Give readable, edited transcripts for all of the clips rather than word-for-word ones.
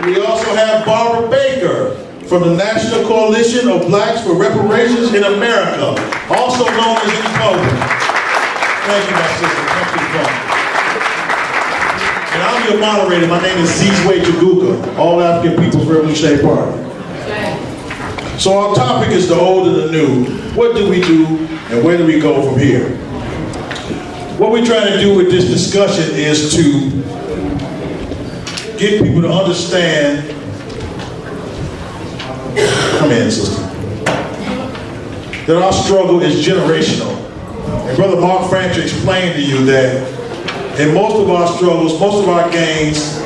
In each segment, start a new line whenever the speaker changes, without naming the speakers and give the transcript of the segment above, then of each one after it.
We also have Barbara Baker from the National Coalition of Blacks for Reparations in America, also known as INCOBRA. Thank you, my sister. Thank you for coming. And I'm your moderator. My name is Zizwe Chaguka, All African People's Revolutionary Party. So our topic is the old and the new. What do we do and where do we go from here? What we're trying to do with this discussion is to get people to understand, come in, sister, that our struggle is generational. And Brother Mark Francia explained to you that in most of our struggles, most of our gains,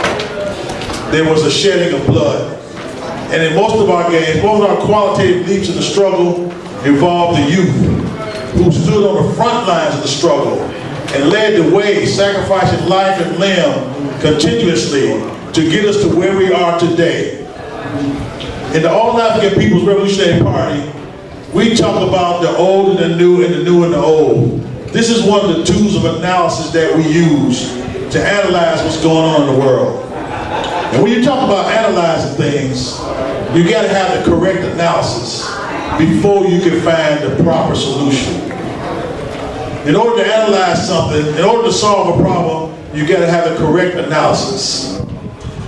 there was a shedding of blood. And in most of our gains, most of our qualitative leaps in the struggle involved the youth who stood on the front lines of the struggle and led the way, sacrificing life and limb continuously to get us to where we are today. In the All African People's Revolutionary Party, we talk about the old and the new and the new and the old. This is one of the tools of analysis that we use to analyze what's going on in the world. And when you talk about analyzing things, you got to have the correct analysis before you can find the proper solution. In order to analyze something, in order to solve a problem, you got to have the correct analysis.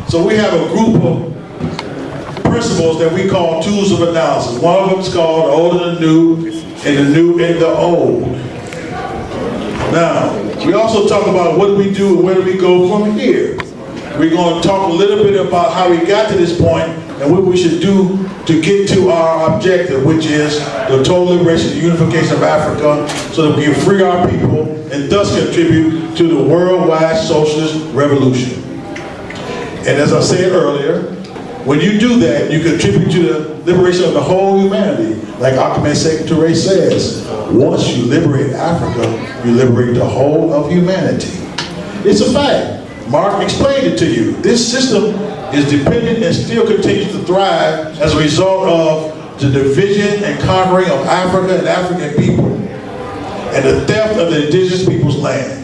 So we have a group of principles that we call tools of analysis. One of them is called the old and the new and the old. Now, we also talk about what do we do and where do we go from here. We're going to talk a little bit about how we got to this point and what we should do to get to our objective, which is the total liberation and unification of Africa so that we can free our people and thus contribute to the worldwide socialist revolution. And as I said earlier, when you do that, you contribute to the liberation of the whole humanity. Like Ahmed Secretary says, once you liberate Africa, you liberate the whole of humanity. It's a fact. Mark explained it to you. This system is dependent and still continues to thrive as a result of the division and conquering of Africa and African people and the theft of the indigenous people's land.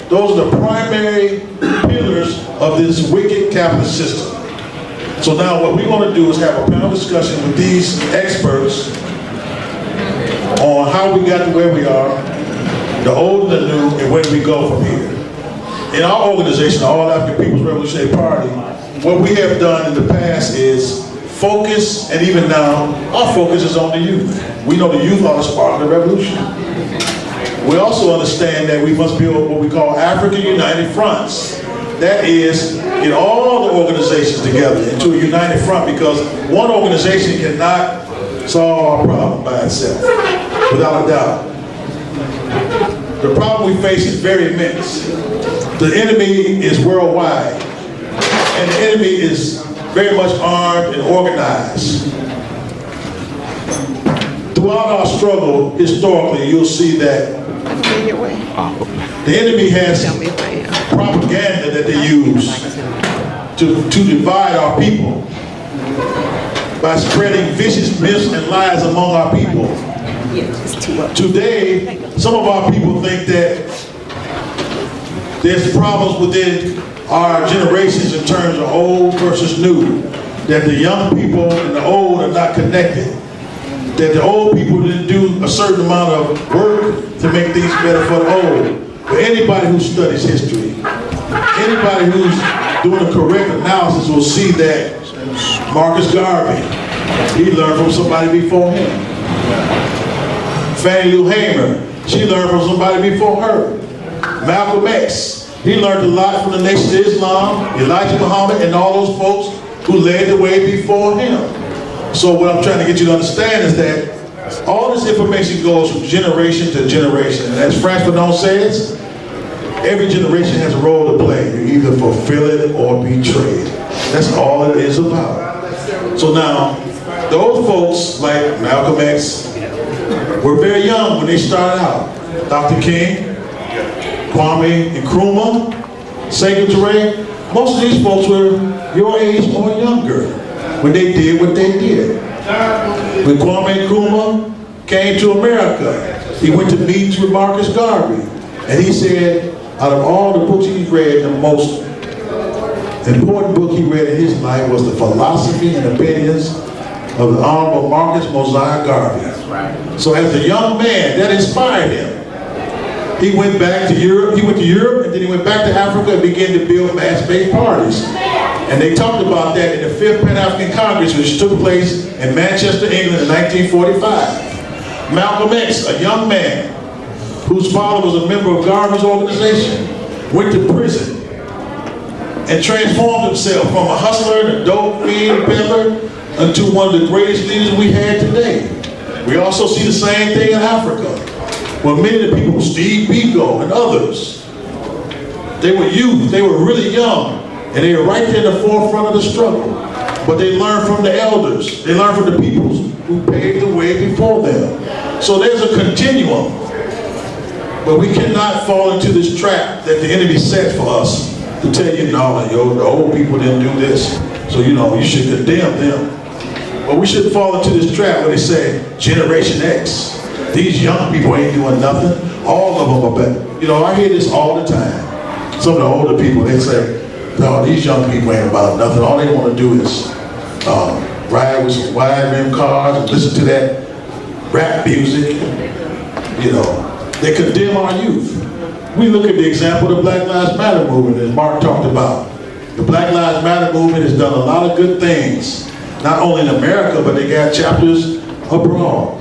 Those are the primary pillars of this wicked capitalist system. So now what we're going to do is have a panel discussion with these experts on how we got to where we are, the old and the new, and where do we go from here. In our organization, the All African People's Revolutionary Party, what we have done in the past is focus, and even now, our focus is on the youth. We know the youth are the spark of the revolution. We also understand that we must build what we call African United Fronts. That is, get all the organizations together into a united front, because one organization cannot solve our problem by itself, without a doubt. The problem we face is very immense. The enemy is worldwide, and the enemy is very much armed and organized. Throughout our struggle, historically, you'll see that the enemy has propaganda that they use to divide our people by spreading vicious myths and lies among our people. Today, some of our people think that there's problems within our generations in terms of old versus new, that the young people and the old are not connected, that the old people didn't do a certain amount of work to make things better for the old. But anybody who studies history, anybody who's doing a correct analysis will see that Marcus Garvey, he learned from somebody before him. Fannie Lou Hamer, she learned from somebody before her. Malcolm X, he learned a lot from the Nation of Islam, Elijah Muhammad, and all those folks who led the way before him. So what I'm trying to get you to understand is that all this information goes from generation to generation. And as Franz Fanon says, every generation has a role to play. You either fulfill it or betray it. That's all it is about. So now, those folks like Malcolm X were very young when they started out. Dr. King, Kwame Nkrumah, Sekou Touré, most of these folks were your age or younger when they did what they did. When Kwame Nkrumah came to America, he went to meetings with Marcus Garvey, and he said, out of all the books he's read, the most important book he read in his life was The Philosophy and Opinions of the Honorable Marcus Mosiah Garvey.
That's right.
So as a young man, that inspired him. He went back to Europe, and then he went back to Africa and began to build mass-based parties. And they talked about that in the 5th Pan-African Congress, which took place in Manchester, England in 1945. Malcolm X, a young man whose father was a member of Garvey's organization, went to prison and transformed himself from a hustler and a dope fiend peddler into one of the greatest leaders we had today. We also see the same thing in Africa, where many of the people, Steve Biko and others, they were youth, they were really young, and they were right there in the forefront of the struggle. But they learned from the elders, they learned from the people who paved the way before them. So there's a continuum, but we cannot fall into this trap that the enemy sets for us to tell you, no, yo, the old people didn't do this, so you should condemn them. But we shouldn't fall into this trap where they say, Generation X, these young people ain't doing nothing. All of them are better. I hear this all the time. Some of the older people, they say, no, these young people ain't about nothing. All they want to do is ride with some wide rim cars and listen to that rap music. They condemn our youth. We look at the example of the Black Lives Matter movement, as Mark talked about. The Black Lives Matter movement has done a lot of good things, not only in America, but they got chapters abroad.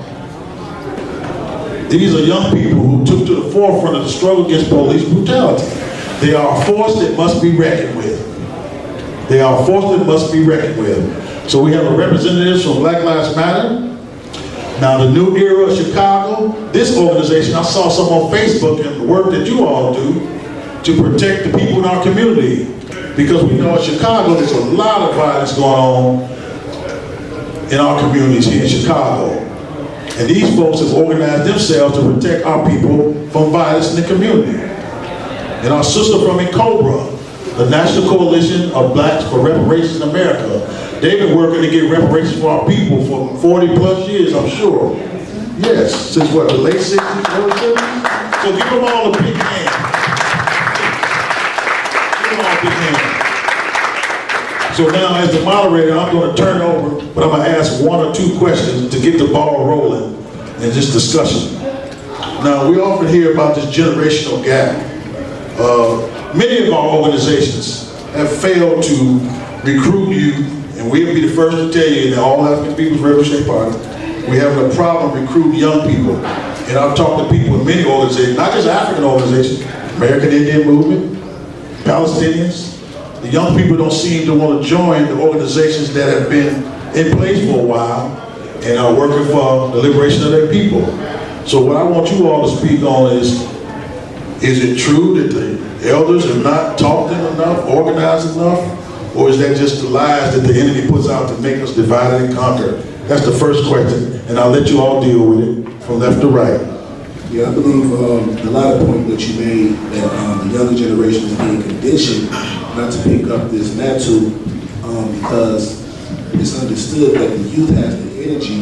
These are young people who took to the forefront of the struggle against police brutality. They are a force that must be reckoned with. They are a force that must be reckoned with. So we have a representative from Black Lives Matter. Now the New Era of Chicago, this organization, I saw some on Facebook and the work that you all do to protect the people in our community. Because we know in Chicago there's a lot of violence going on in our communities here in Chicago. And these folks have organized themselves to protect our people from violence in the community. And our sister from Cobra, the National Coalition of Blacks for Reparations in America, they've been working to get reparations for our people for 40 plus years, I'm sure. Yes, since what, the late 60s, early 70s? So give them all a big hand. Give them all a big hand. So now as the moderator, I'm going to turn it over, but I'm going to ask one or two questions to get the ball rolling in this discussion. Now, we often hear about this generational gap. Many of our organizations have failed to recruit youth, and we'll be the first to tell you that all African People's Revolutionary Party, we have a problem recruiting young people. And I've talked to people in many organizations, not just African organizations, American Indian Movement, Palestinians. The young people don't seem to want to join the organizations that have been in place for a while and are working for the liberation of their people. So what I want you all to speak on is it true that the elders have not taught them enough, organized enough, or is that just the lies that the enemy puts out to make us divide and conquer? That's the first question, and I'll let you all deal with it from left to right.
Yeah, I believe a lot of points that you made, that the younger generation is being conditioned not to pick up this mantle because it's understood that the youth has the energy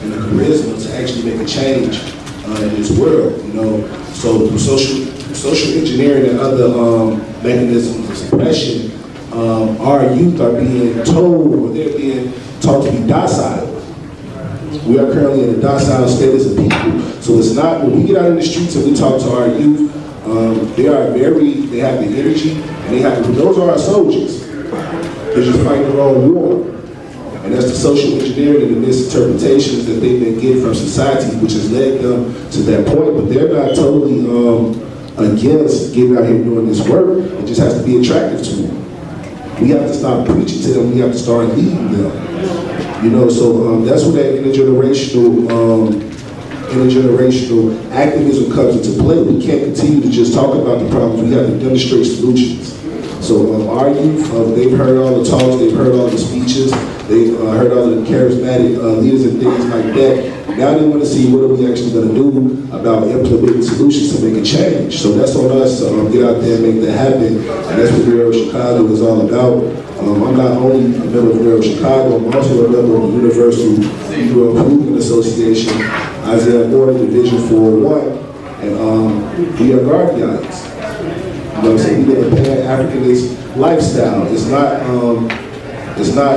and the charisma to actually make a change in this world, So through social engineering and other mechanisms of suppression, our youth are being told, or they're being taught to be docile. We are currently in a docile status of people. So it's not, when we get out in the streets and we talk to our youth, they have the energy, and those are our soldiers. They're just fighting their own war. And that's the social engineering and the misinterpretations that they've been getting from society, which has led them to that point. But they're not totally against getting out here doing this work. It just has to be attractive to them. We have to stop preaching to them. We have to start leading them. So that's where that intergenerational activism comes into play. We can't continue to just talk about the problems. We have to demonstrate solutions. So our youth, they've heard all the talks, they've heard all the speeches, they've heard all the charismatic leaders and things like that. Now they want to see what are we actually going to do about implementing solutions to make a change. So that's on us to get out there and make that happen. And that's what New Era Chicago is all about. I'm not only a member of New Era Chicago, I'm also a member of the Universal Movement Association, Isaiah Morton, Division 401, and we are guardians. So lead a Pan-Africanist lifestyle. It's not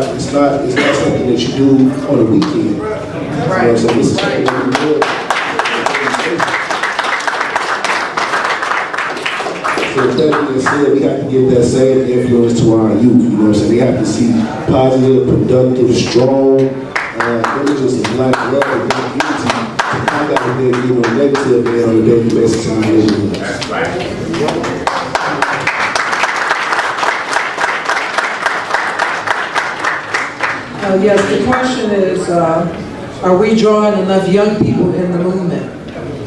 something that you do on the weekend.
Right.
So this is something that we do. So with that being said, we have to give that same influence to our youth. You know what I'm saying? They have to see positive, productive, strong images of black love and unity to combat what they're doing negatively on a daily basis in our neighborhoods.
That's right.
Yes, the question is, are we drawing enough young people in the movement?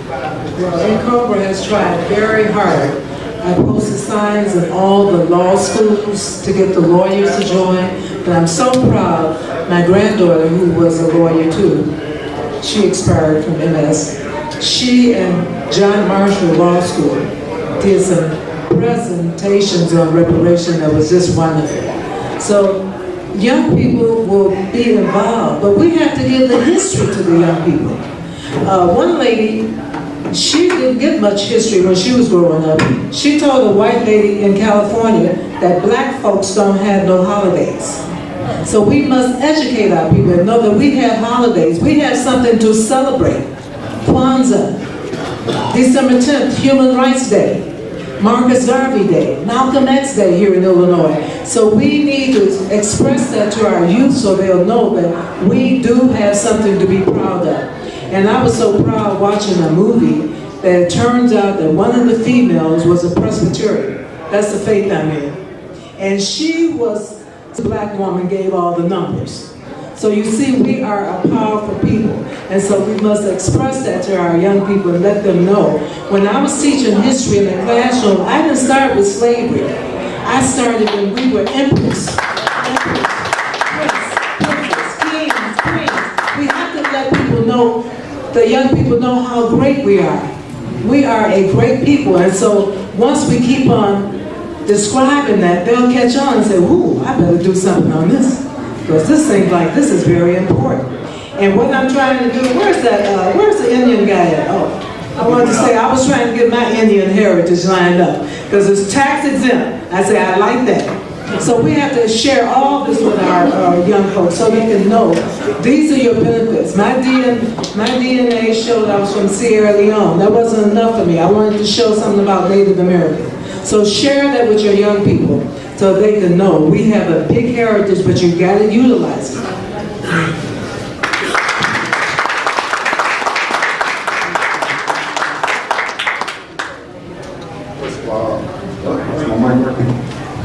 Well, Cobra has tried very hard. I posted signs in all the law schools to get the lawyers to join, but I'm so proud. My granddaughter, who was a lawyer too, she expired from MS. She and John Marshall Law School did some presentations on reparation that was just wonderful. So young people will be involved, but we have to give the history to the young people. One lady, she didn't get much history when she was growing up. She told a white lady in California that black folks don't have no holidays. So we must educate our people and know that we have holidays. We have something to celebrate. Kwanzaa, December 10th, Human Rights Day, Marcus Garvey Day, Malcolm X Day here in Illinois. So we need to express that to our youth so they'll know that we do have something to be proud of. And I was so proud watching a movie that it turns out that one of the females was a Presbyterian. That's the faith I'm in. And she was, the black woman gave all the numbers. So you see, we are a powerful people. And so we must express that to our young people and let them know. When I was teaching history in the classroom, I didn't start with slavery. I started when we were emperors, princes, kings, queens. We have to let people know, the young people know how great we are. We are a great people. And so once we keep on describing that, they'll catch on and say, ooh, I better do something on this. Because this seems like this is very important. And what I'm trying to do, where's the Indian guy at? Oh, I wanted to say, I was trying to get my Indian heritage lined up. Because it's tax exempt. I say, I like that. So we have to share all this with our young folks so they can know these are your benefits. My DNA showed I was from Sierra Leone. That wasn't enough for me. I wanted to show something about Native American. So share that with your young people so they can know we have a big heritage, but you got to utilize it.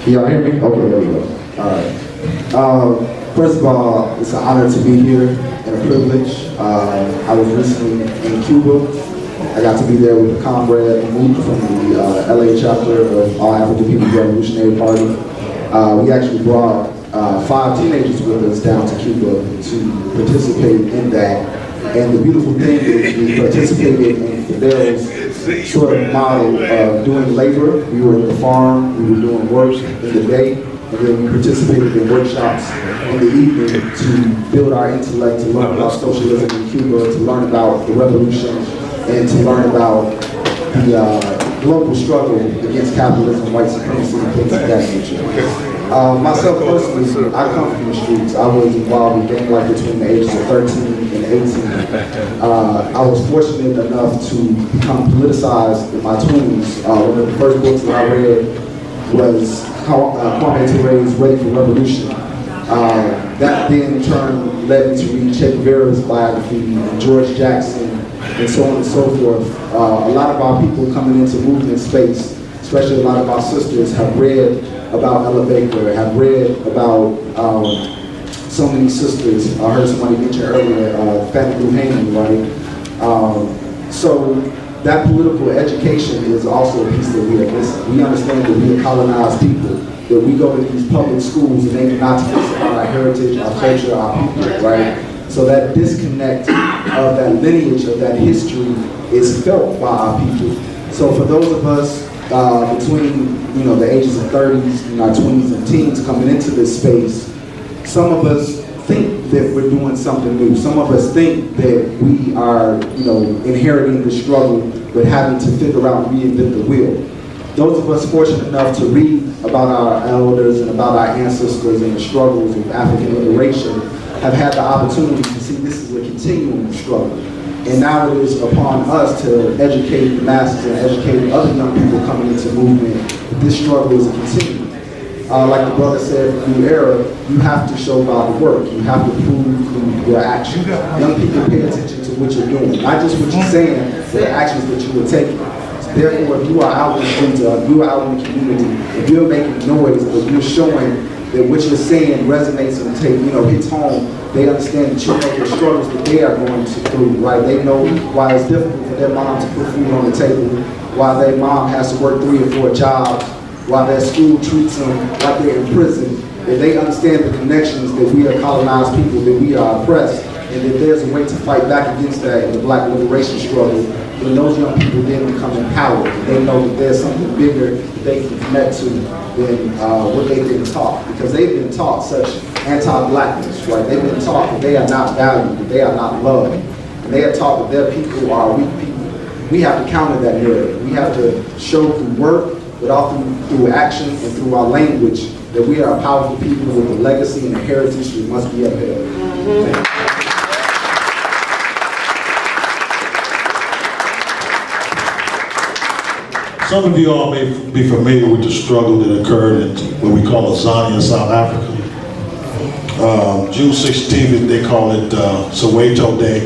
Can y'all hear me? Okay, there we go. All right. First of all, it's an honor to be here and a privilege. I was recently in Cuba. I got to be there with a comrade moved from the LA chapter of All African People's Revolutionary Party. We actually brought 5 teenagers with us down to Cuba to participate in that. And the beautiful thing is we participated in Fidel's sort of model of doing labor. We were at the farm, we were doing work in the day, and then we participated in workshops in the evening to build our intellect, to learn about socialism in Cuba, to learn about the revolution, and to learn about the global struggle against capitalism, white supremacy, and things of that nature. Myself personally, I come from the streets. I was involved in gang life between the ages of 13 and 18. I was fortunate enough to become politicized in my 20s. One of the first books that I read was Kwame Ture's Ready for Revolution. That then in turn led me to read Che Guevara's biography, and George Jackson, and so on and so forth. A lot of our people coming into movement space, especially a lot of our sisters, have read about Ella Baker, have read about so many sisters. I heard somebody mention earlier, Fannie Lou Hamer, right? So that political education is also a piece that we are missing. We understand that we are colonized people, that we go to these public schools and they do not teach us about our heritage, our culture, our people, right? So that disconnect of that lineage, of that history is felt by our people. So for those of us between the ages of 30s and our 20s and teens coming into this space, some of us think that we're doing something new. Some of us think that we are inheriting the struggle but having to figure out and reinvent the wheel. those of us fortunate enough to read about our elders and about our ancestors and the struggles of African liberation have had the opportunity to see this is a continuing struggle. And now it is upon us to educate the masses and educate other young people coming into the movement that this struggle is a continuum. Like the brother said, in the new era, you have to show by the work. You have to prove through your actions. Young people pay attention to what you're doing, not just what you're saying, but the actions that you are taking. Therefore, if you are out in the streets, if you are out in the community, if you're making noise, if you're showing that what you're saying resonates and hits home, they understand that you know the struggles that they are going through, right? They know why it's difficult for their mom to put food on the table, why their mom has to work 3 or 4 jobs, why their school treats them like they're in prison. If they understand the connections that we are colonized people, that we are oppressed, and that there's a way to fight back against that in the Black liberation struggle, then those young people then become empowered. They know that there's something bigger that they can connect to than what they've been taught. Because they've been taught such anti-Blackness, right? They've been taught that they are not valued, that they are not loved. And they are taught that their people are weak people. We have to counter that narrative. We have to show through work, but also through action and through our language that we are a powerful people with a legacy and a heritage that must be upheld.
Some of you all may be familiar with the struggle that occurred in what we call Azania, South Africa. June 16th, they call it Soweto Day,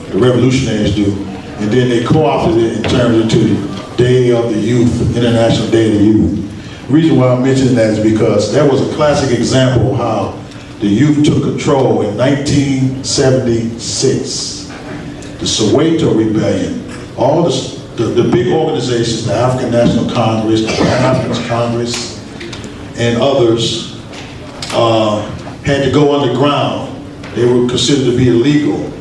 the revolutionaries do. And then they co-opted it and turned it to Day of the Youth, International Day of the Youth. The reason why I'm mentioning that is because that was a classic example of how the youth took control in 1976. The Soweto Rebellion, all the big organizations, the African National Congress, the Pan-African Congress, and others had to go underground. They were considered to be illegal.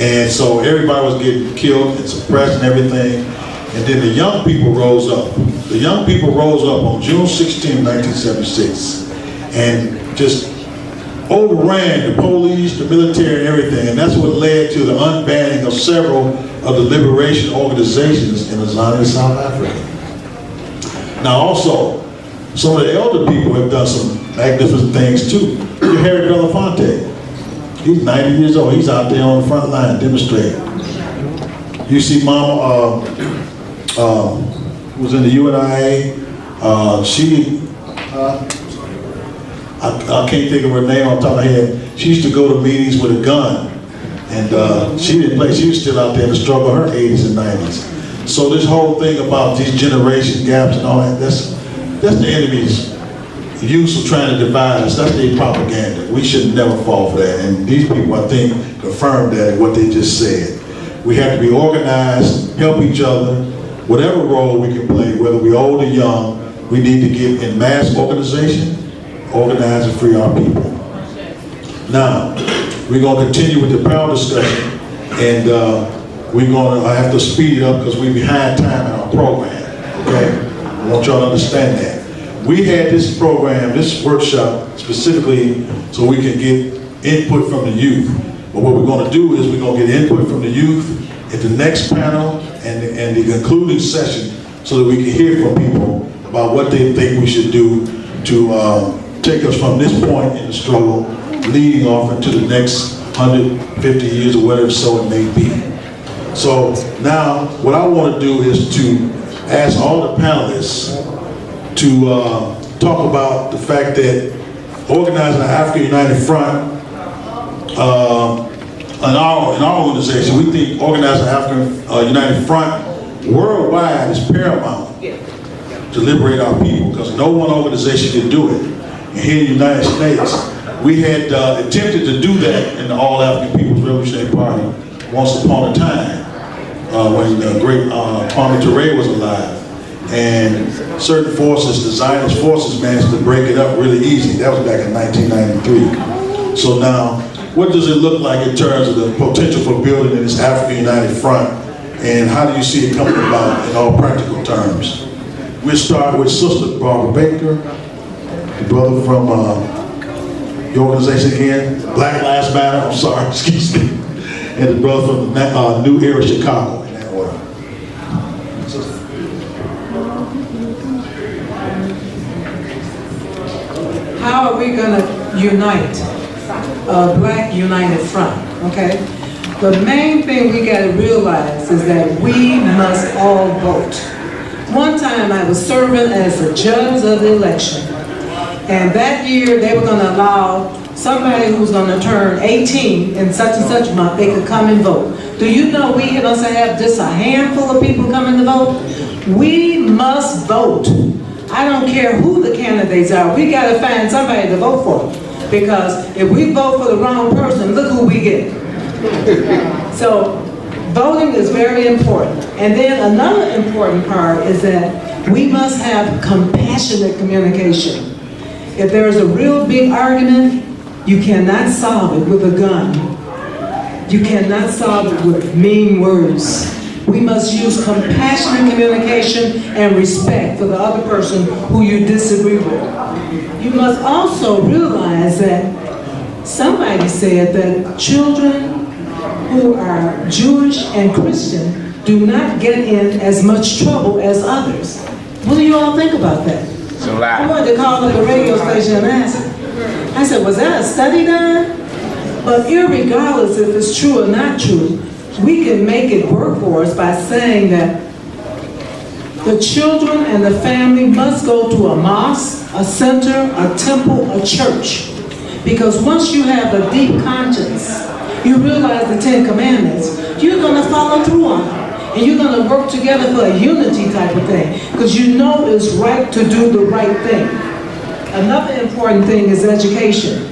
And so everybody was getting killed and suppressed and everything. And then the young people rose up. The young people rose up on June 16, 1976, and just overran the police, the military, and everything. And that's what led to the unbanning of several of the liberation organizations in Azania, South Africa. Now also, some of the elder people have done some magnificent things too. You Harry Belafonte. He's 90 years old. He's out there on the front line demonstrating. You see Mama, who was in the UNIA. I can't think of her name on top of my head. She used to go to meetings with a gun. And she didn't play. She was still out there in the struggle in her 80s and 90s. So this whole thing about these generation gaps and all that, that's the enemy's use of trying to divide us. That's their propaganda. We should never fall for that. And these people, I think, confirmed that in what they just said. We have to be organized, help each other, whatever role we can play, whether we're old or young, we need to get in mass organization, organize and free our people. Now, we're going to continue with the panel discussion, and we're going to have to speed it up because we're behind time in our program, okay? I want y'all to understand that. We had this program, this workshop, specifically so we can get input from the youth. But what we're going to do is we're going to get input from the youth at the next panel and the concluding session so that we can hear from people about what they think we should do to take us from this point in the struggle leading off into the next 150 years or whatever so it may be. So now what I want to do is to ask all the panelists to talk about the fact that organizing the African United Front, in our organization, we think organizing the African United Front worldwide is paramount to liberate our people because no one organization can do it. And here in the United States, we had attempted to do that in the All African People's Revolutionary Party once upon a time when the great Kwame Ture was alive. And certain forces, the Zionist forces, managed to break it up really easy. That was back in 1993. So now, what does it look like in terms of the potential for building in this African United Front? And how do you see it coming about in all practical terms? We'll start with Sister Barbara Baker, the brother from your organization again, Black Lives Matter, I'm sorry, excuse me, and the brother from the New Era Chicago, in that order.
how are we going to unite a Black United Front, okay? The main thing we got to realize is that we must all vote. One time I was serving as a judge of the election, and that year they were going to allow somebody who's going to turn 18 in such and such month, they could come and vote. Do you know we must have just a handful of people coming to vote? We must vote. I don't care who the candidates are. We got to find somebody to vote for. Because if we vote for the wrong person, look who we get. So voting is very important. And then another important part is that we must have compassionate communication. If there is a real big argument, you cannot solve it with a gun. You cannot solve it with mean words. We must use compassionate communication and respect for the other person who you disagree with. You must also realize that somebody said that children who are Jewish and Christian do not get in as much trouble as others. What do you all think about that? I wanted to call up the radio station and ask. I said, was that a study done? But irregardless if it's true or not true, we can make it work for us by saying that the children and the family must go to a mosque, a center, a temple, a church. Because once you have a deep conscience, you realize the 10 Commandments, you're going to follow through on them. And you're going to work together for a unity type of thing. Because you know it's right to do the right thing. Another important thing is education.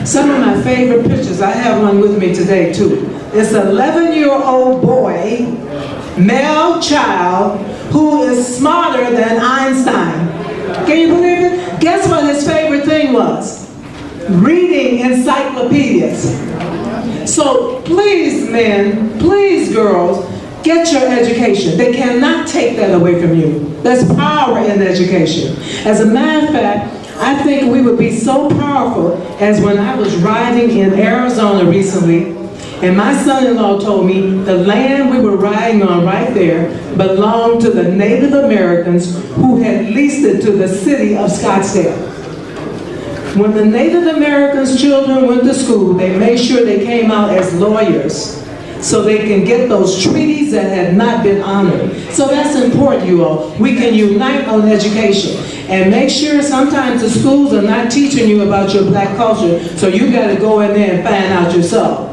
Some of my favorite pictures, I have one with me today too. It's an 11-year-old boy, male child, who is smarter than Einstein. Can you believe it? Guess what his favorite thing was? Reading encyclopedias. So please men, please girls, get your education. They cannot take that away from you. There's power in education. As a matter of fact, I think we would be so powerful as when I was riding in Arizona recently, and my son-in-law told me the land we were riding on right there belonged to the Native Americans who had leased it to the city of Scottsdale. When the Native Americans' children went to school, they made sure they came out as lawyers so they can get those treaties that had not been honored. So that's important, you all. We can unite on education and make sure sometimes the schools are not teaching you about your Black culture, so you got to go in there and find out yourself.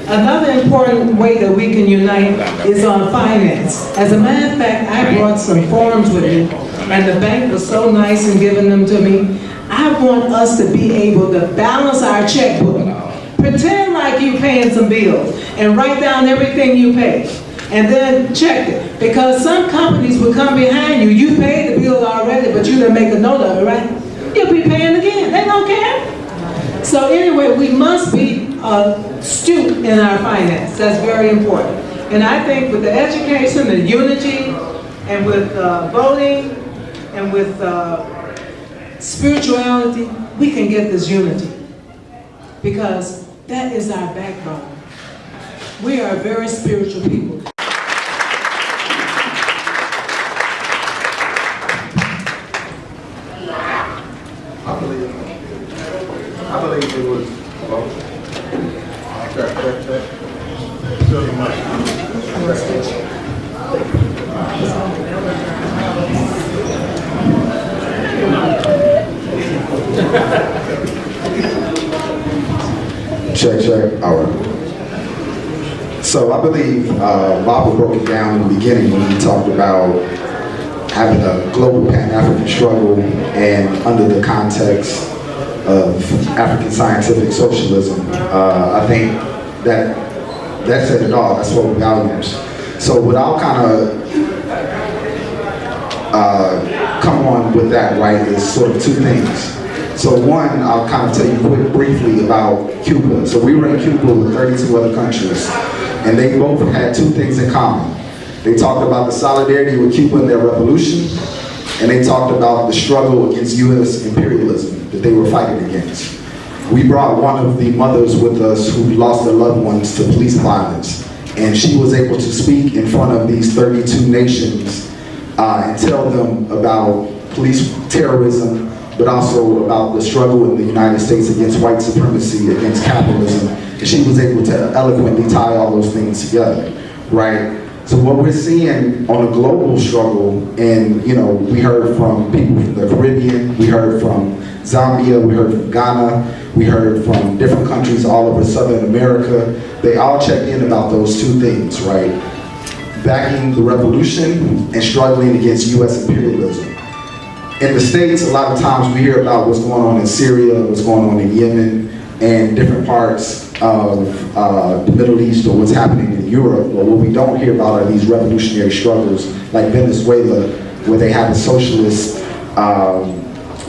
Another important way that we can unite is on finance. As a matter of fact, I brought some forms with me, and the bank was so nice in giving them to me. I want us to be able to balance our checkbook. Pretend like you're paying some bills and write down everything you pay. And then check it. Because some companies will come behind you. You paid the bill already, but you didn't make a note of it, right? You'll be paying again. They don't care. So anyway, we must be astute in our finance. That's very important. And I think with the education, the unity, and with voting, and with spirituality, we can get this unity. Because that is our backbone. We are very spiritual people.
I believe it was. Check. All right. So I believe Robert broke it down in the beginning when he talked about having a global Pan-African struggle and under the context of African scientific socialism. I think that said it all. That's what values. So what I'll kind of come on with that, right, is sort of two things. So one, I'll kind of tell you briefly about Cuba. So we were in Cuba with 32 other countries, and they both had two things in common. They talked about the solidarity with Cuba in their revolution, and they talked about the struggle against U.S. imperialism that they were fighting against. We brought one of the mothers with us who lost their loved ones to police violence, and she was able to speak in front of these 32 nations and tell them about police terrorism, but also about the struggle in the United States against white supremacy, against capitalism. And she was able to eloquently tie all those things together, right? So what we're seeing on a global struggle, and we heard from people from the Caribbean, we heard from Zambia, we heard from Ghana, we heard from different countries all over Southern America. They all checked in about those two things, right? Backing the revolution and struggling against U.S. imperialism. In the States, a lot of times we hear about what's going on in Syria, what's going on in Yemen, and different parts of the Middle East, or what's happening in Europe. But what we don't hear about are these revolutionary struggles like Venezuela, where they have a socialist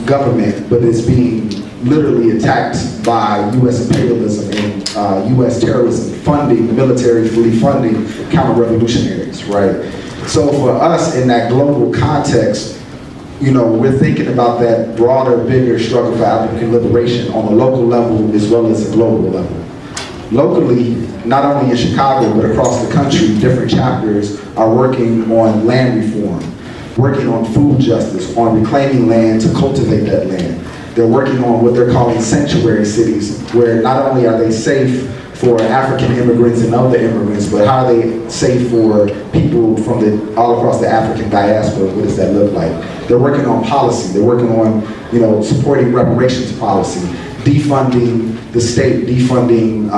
government, but it's being literally attacked by U.S. imperialism and U.S. terrorism, military funding counter-revolutionaries, right? So for us in that global context, we're thinking about that broader, bigger struggle for African liberation on a local level as well as a global level. Locally, not only in Chicago, but across the country, different chapters are working on land reform, working on food justice, on reclaiming land to cultivate that land. They're working on what they're calling sanctuary cities, where not only are they safe for African immigrants and other immigrants, but how are they safe for people from all across the African diaspora? What does that look like? They're working on policy. They're working on, supporting reparations policy, defunding the state, defunding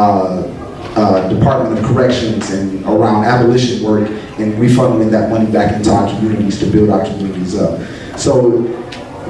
Department of Corrections and around abolition work, and refunding that money back into our communities to build our communities up. So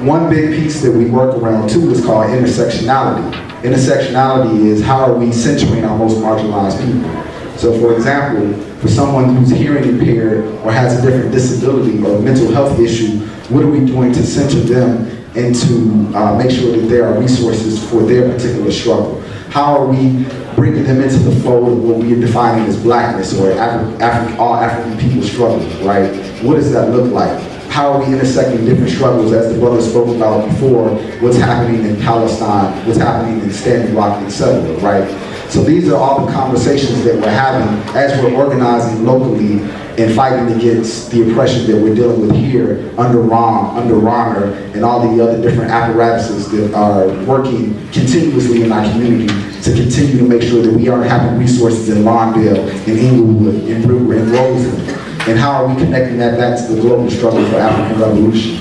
one big piece that we work around too is called intersectionality. Intersectionality is how are we centering our most marginalized people. So for example, for someone who's hearing impaired or has a different disability or mental health issue, what are we doing to center them and to make sure that there are resources for their particular struggle? How are we bringing them into the fold of what we are defining as blackness or all African people struggle, right? What does that look like? How are we intersecting different struggles, as the brother spoke about before, what's happening in Palestine, what's happening in Standing Rock, etc., right? So these are all the conversations that we're having as we're organizing locally and fighting against the oppression that we're dealing with here under ROM, under RONER, and all the other different apparatuses that are working continuously in our community to continue to make sure that we are having resources in Lawndale, in Inglewood, in Brewer, in Roseland. And how are we connecting that back to the global struggle for African revolution?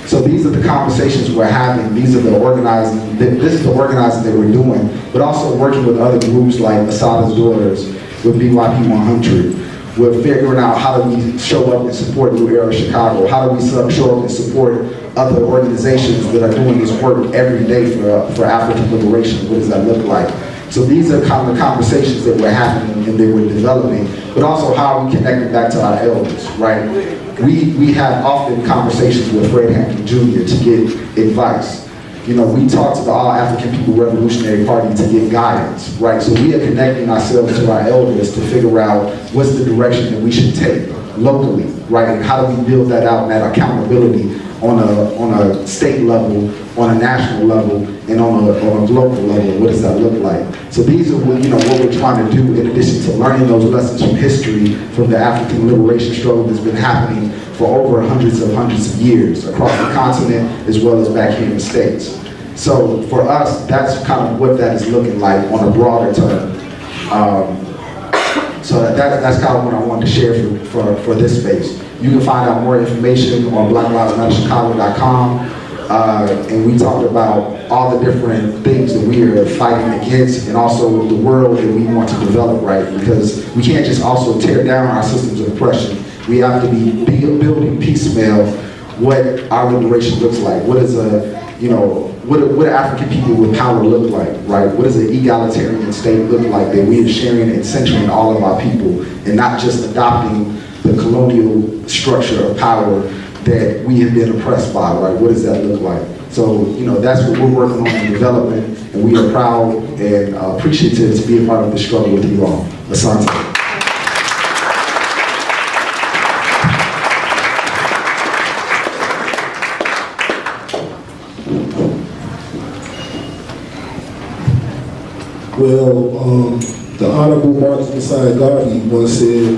So these are the conversations we're having. These are the organizing. This is the organizing that we're doing, but also working with other groups like Asada's Daughters, with BYP 100. We're figuring out how do we show up and support New Era Chicago? How do we show up and support other organizations that are doing this work every day for African liberation? What does that look like? So these are kind of the conversations that we're having and that we're developing, but also how we connect back to our elders, right? We have often conversations with Fred Hampton Jr. to get advice. We talk to the All African People Revolutionary Party to get guidance, right? So we are connecting ourselves to our elders to figure out what's the direction that we should take locally, right? And how do we build that out and that accountability on a state level, on a national level, and on a global level? What does that look like? So these are what we're trying to do, in addition to learning those lessons from history, from the African liberation struggle that's been happening for over hundreds of years across the continent as well as back here in the States. So for us, that's kind of what that is looking like on a broader term. So that's kind of what I wanted to share for this space. You can find out more information on blacklivesmatterchicago.com. And we talked about all the different things that we are fighting against, and also the world that we want to develop, right? Because we can't just also tear down our systems of oppression. We have to be building piecemeal what our liberation looks like. What is what do African people with power look like, right? What does an egalitarian state look like that we are sharing and centering all of our people, and not just adopting the colonial structure of power that we have been oppressed by, right? What does that look like? So, that's what we're working on in development, and we are proud and appreciative to be a part of the struggle with you all. Asante.
Well, the Honorable Marcus Messiah Garvey once said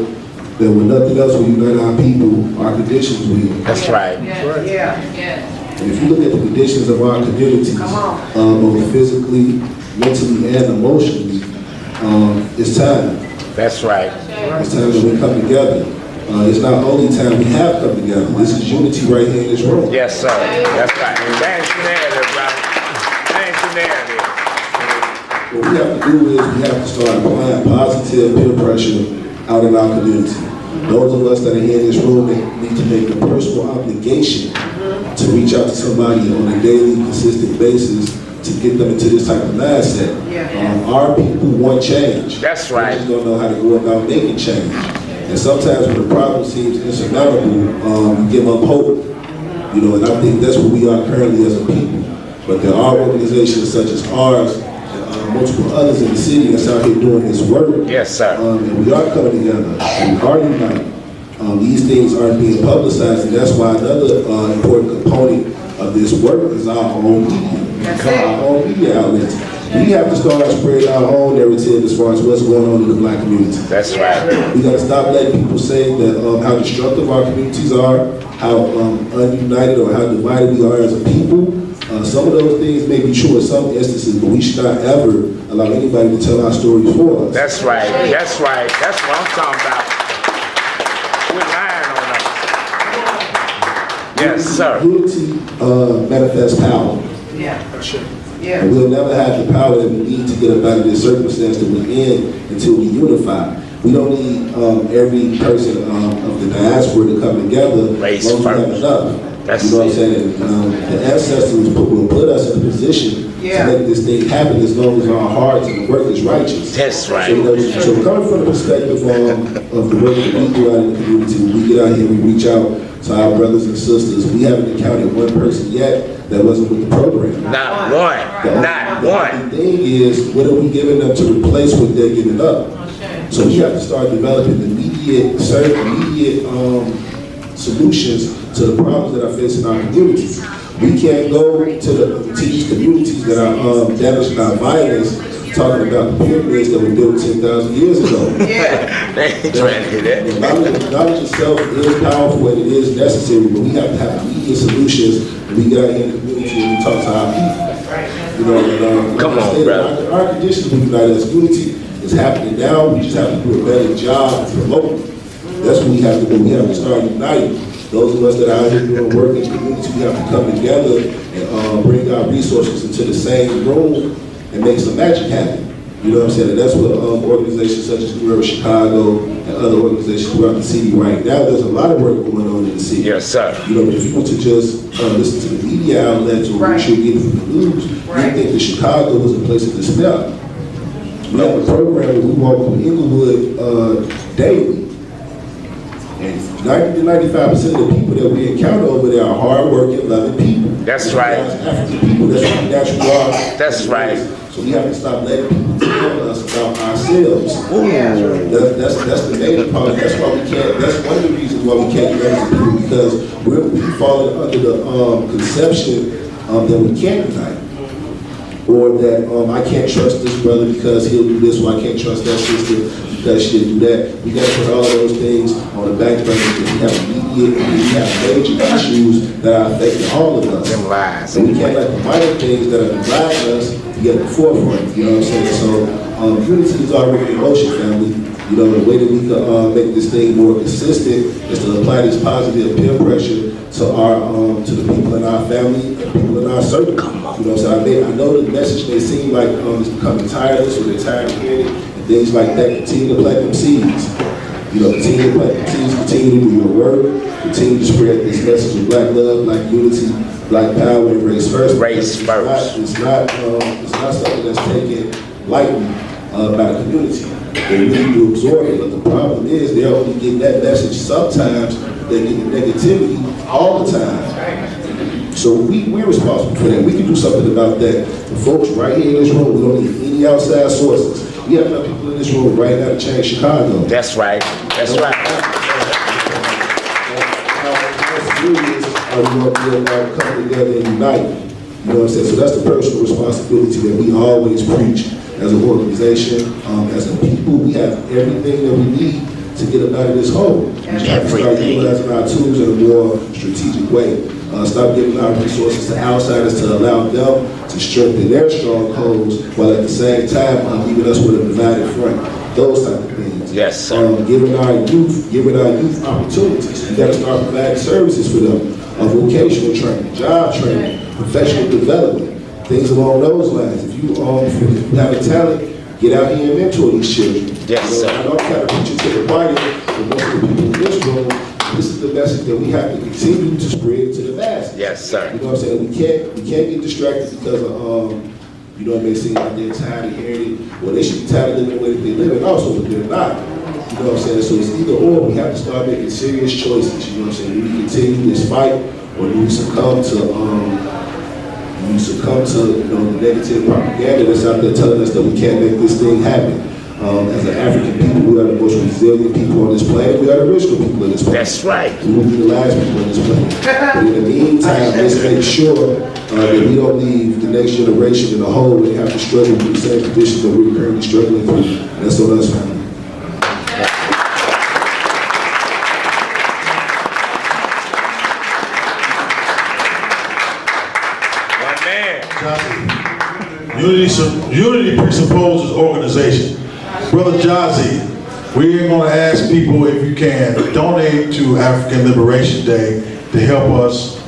that when nothing else will unite our people, our conditions will.
That's right.
Yeah.
And if you look at the conditions of our communities, both physically, mentally, and emotionally, it's time.
That's right.
It's time that we come together. It's not only time we have come together. This is unity right here in this room.
Yes, sir. That's right. Change the narrative, brother. Change the narrative.
What we have to do is we have to start applying positive peer pressure out in our community. Those of us that are here in this room that need to make a personal obligation to reach out to somebody on a daily, consistent basis to get them into this type of mindset. Our people want change.
That's right.
They just don't know how to go about making change. And sometimes when the problem seems insurmountable, we give up hope. You know, and I think that's what we are currently as a people. But there are organizations such as ours and multiple others in the city that's out here doing this work.
Yes, sir.
And we are coming together, and we are united. These things aren't being publicized, and that's why another important component of this work is our own media. Our own media outlets. We have to start spreading our own narrative as far as what's going on in the black community.
That's right.
We got to stop letting people say that how destructive our communities are, how ununited or how divided we are as a people. Some of those things may be true in some instances, but we should not ever allow anybody to tell our stories for us.
That's right. That's right. That's what I'm talking about. We're lying on us. Yes, sir.
Unity manifests power.
Yeah.
And we'll never have the power that we need to get up out of this circumstance that we're in until we unify. We don't need every person of the diaspora to come together.
Race
as long as we have
first.
enough.
That's
you know what I'm
it.
saying? The ancestors will put us in a position to make this thing happen as long as our hearts and the work is righteous.
That's right.
So, so coming from the perspective of the work that we do out in the community, when we get out here, we reach out to our brothers and sisters. We haven't encountered one person yet that wasn't with the program.
Not one. Not one.
The thing is, what are we giving them to replace what they're giving up? So we have to start developing immediate solutions to the problems that are facing our communities. We can't go to these communities that are damaged by violence talking about the pyramids that were built 10,000 years ago.
They ain't trying to do that.
Knowledge itself is powerful and it is necessary, but we have to have immediate solutions when we get out here in the community and we talk to our people. You know, and,
Come on, brother.
Our conditions when we unite as unity is happening now. We just have to do a better job promoting. That's what we have to do. We have to start uniting. Those of us that are out here doing work in the community, we have to come together and bring our resources into the same room and make some magic happen. You know what I'm saying? And that's what organizations such as New York, Chicago, and other organizations throughout the city right now, there's a lot of work going on in the city.
Yes, sir.
You know, if you were to just listen to the media outlets or what you're getting from the news, you think that Chicago was a place of despair. We have a program where we walk through Inglewood daily. And 90 to 95% of the people that we encounter over there are hard-working, loving people.
That's right.
African people, that's what we naturally are.
That's right.
So we have to stop letting people tell us about ourselves. That's the main part. That's why we can't. That's one of the reasons why we can't unite as a people, because we falling under the conception that we can't unite. Or that I can't trust this brother because he'll do this, or I can't trust that sister because she'll do that. We got to put all those things on the back burner because we have immediate, we have major issues that are affecting all of us.
Them lies.
So we can't let the minor things that are dividing us get at the forefront. You know what I'm saying? So unity is already in motion, family. You know, the way that we can make this thing more consistent is to apply this positive peer pressure to our to the people in our family, and people in our circle. You know, so I know the message may seem like it's becoming tireless or they're tired of hearing it, and things like that. Continue to plant them seeds. You know, continue to plant them seeds, continue to do your work, continue to spread this message of black love, black unity, black power, and race first.
Race first.
It's not something that's taken lightly by the community. They really do absorb it, but the problem is they're only getting that message sometimes. They get the negativity all the time. So we're responsible for that. We can do something about that. The folks right here in this room, we don't need any outside sources. We have enough people in this room right now to change Chicago.
That's right. That's right.
How serious are we going to come together and unite? You know what I'm saying? So that's the personal responsibility that we always preach as an organization, as a people. We have everything that we need to get up out of this hole. We have to start utilizing our tools in a more strategic way. Stop giving our resources to outsiders to allow them to strengthen their strongholds while at the same time leaving us with a divided front. Those type of things.
Yes, sir.
Giving our youth opportunities. You got to start providing services for them. Vocational training, job training, professional development, things along those lines. If you have a talent, get out here and mentor these children.
Yes, sir.
I know I'm kind of preaching to the choir, but most of the people in this room, this is the message that we have to continue to spread to the masses.
Yes, sir.
You know what I'm saying? We can't get distracted because of you know, it may seem like they're tired of hearing it. Well, they should be tired of living the way that they live and also, but they're not. You know what I'm saying? So it's either or. We have to start making serious choices. You know what I'm saying? Do we continue this fight, or do we succumb to you know, the negative propaganda that's out there telling us that we can't make this thing happen? As an African people, we are the most resilient people on this planet. We are the original people on this planet.
That's right.
We will be the last people on this planet. But in the meantime, let's make sure that we don't leave the next generation in a hole and have to struggle with the same conditions that we're currently struggling through. And that's on us, man.
Unity presupposes organization. Brother Jazzy, we're going to ask people, if you can, donate to African Liberation Day to help us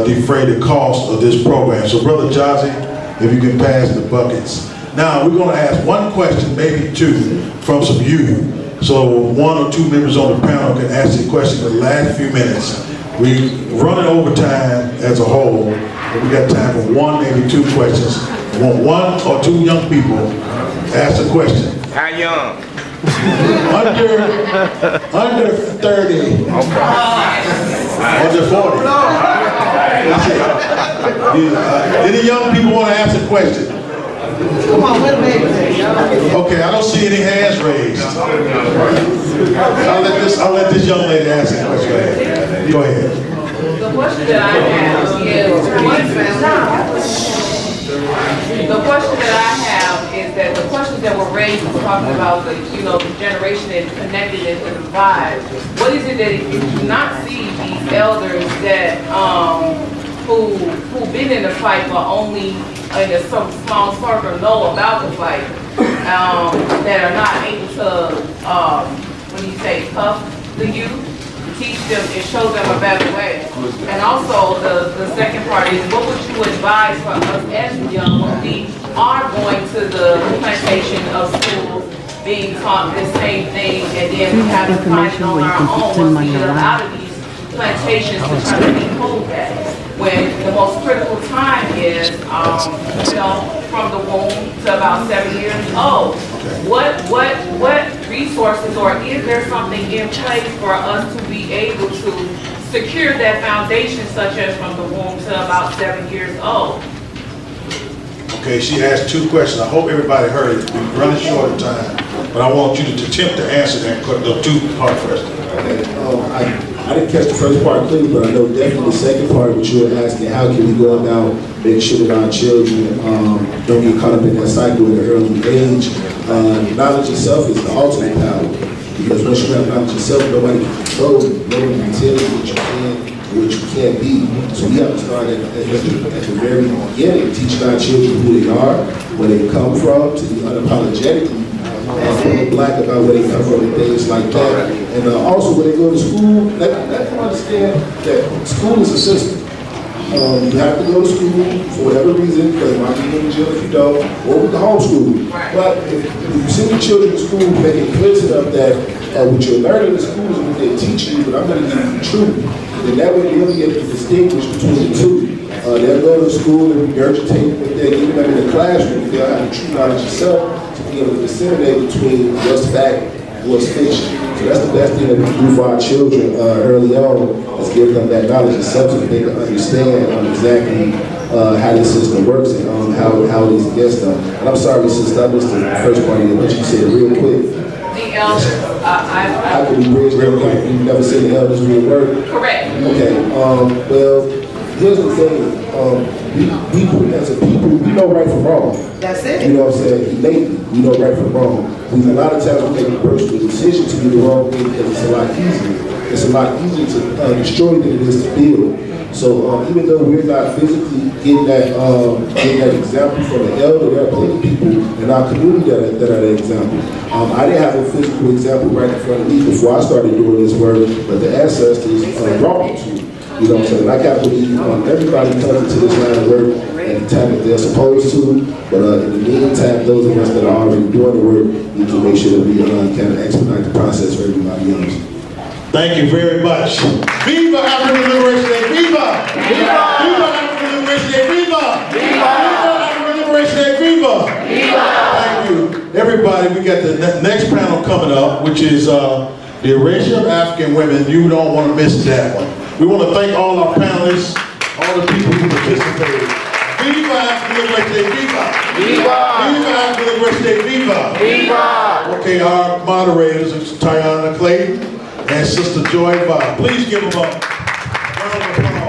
defray the cost of this program. So Brother Jazzy, if you can pass the buckets. Now we're going to ask one question, maybe two, from some youth. So one or two members on the panel can ask the question in the last few minutes. We running over time as a whole, but we got time for one, maybe two questions. I want one or two young people ask a question.
How young?
Under 30. Okay. Under 40. Any young people want to ask a question?
Come on, wait a minute.
Okay, I don't see any hands raised. I'll let this young lady ask a question. Go ahead.
The question that I have is, that the questions that were raised was talking about the, you know, the generation and connectedness and the divide. What is it that you do not see these elders that who've been in the fight but only in a small circle know about the fight, that are not able to when you say tough the youth, teach them and show them a better way? And also the second part is, what would you advise for us as young when we are going to the plantation of schools being taught the same thing, and then we have to find it on our own once we get out of these plantations to try to decode that, when the most critical time is you know, from the womb to about 7 years old. What resources, or is there something in place for us to be able to secure that foundation, such as from the womb to about 7 years old?
Okay, she asked two questions. I hope everybody heard it. We're running short of time, but I want you to attempt to answer that the two-part question.
Okay. I didn't catch the first part clearly, but I know definitely the second part, which you were asking, how can we go about making sure that our children don't get caught up in that cycle at an early age. Knowledge itself is the ultimate power, because once you have knowledge yourself, nobody can control you. Nobody can tell you what you can and what you can't be. So we have to start at the very beginning, teaching our children who they are, where they come from, to be unapologetically black about where they come from and things like that. And also when they go to school, let them understand that school is a system. You have to go to school for whatever reason, because it might be in jail if you don't, or we can homeschool. But if you send your children to school, make it clear to them that what you're learning in school is what they're teaching you, but I'm going to give you the truth. And that way you'll be able to distinguish between the two. They'll go to school and regurgitate what they're giving them in the classroom. They'll have the true knowledge yourself to be able to disseminate between what's fact and what's fiction. So that's the best thing that we can do for our children early on, is give them that knowledge itself so that they can understand exactly how this system works and how it is against them. And I'm sorry, sister, I missed the first part of it, but you said it real quick.
The elders,
How can we bridge real quick? You've never seen the elders real word?
correct.
Okay, well, here's the thing, we as a people, we know right from wrong.
That's it.
You know what I'm saying? Innately, we know right from wrong. A lot of times we make a personal decision to do the wrong thing because it's a lot easier. It's a lot easier to destroy than it is to build. So even though we're not physically getting that example from the elder, there are plenty of people in our community that are that example. I didn't have a physical example right in front of me before I started doing this work, but the ancestors brought me to it. You know what I'm saying? I got to believe everybody comes into this line of work at the time that they're supposed to, but in the meantime, those of us that are already doing the work need to make sure that we kind of expedite the process for everybody else.
Thank you very much. Viva African Liberation Day! Viva! Viva! Viva African Liberation Day! Viva! Viva! Viva African Liberation Day! Viva! Viva! Thank you. Everybody, we got the next panel coming up, which is the erasure of African women. You don't want to miss that one. We want to thank all our panelists, all the people who participated. Viva African Liberation Day! Viva! Viva! Viva African Liberation Day! Viva! Viva! Okay, our moderators is Tiana Clayton and Sister Joy Bob. Please give them a round of applause.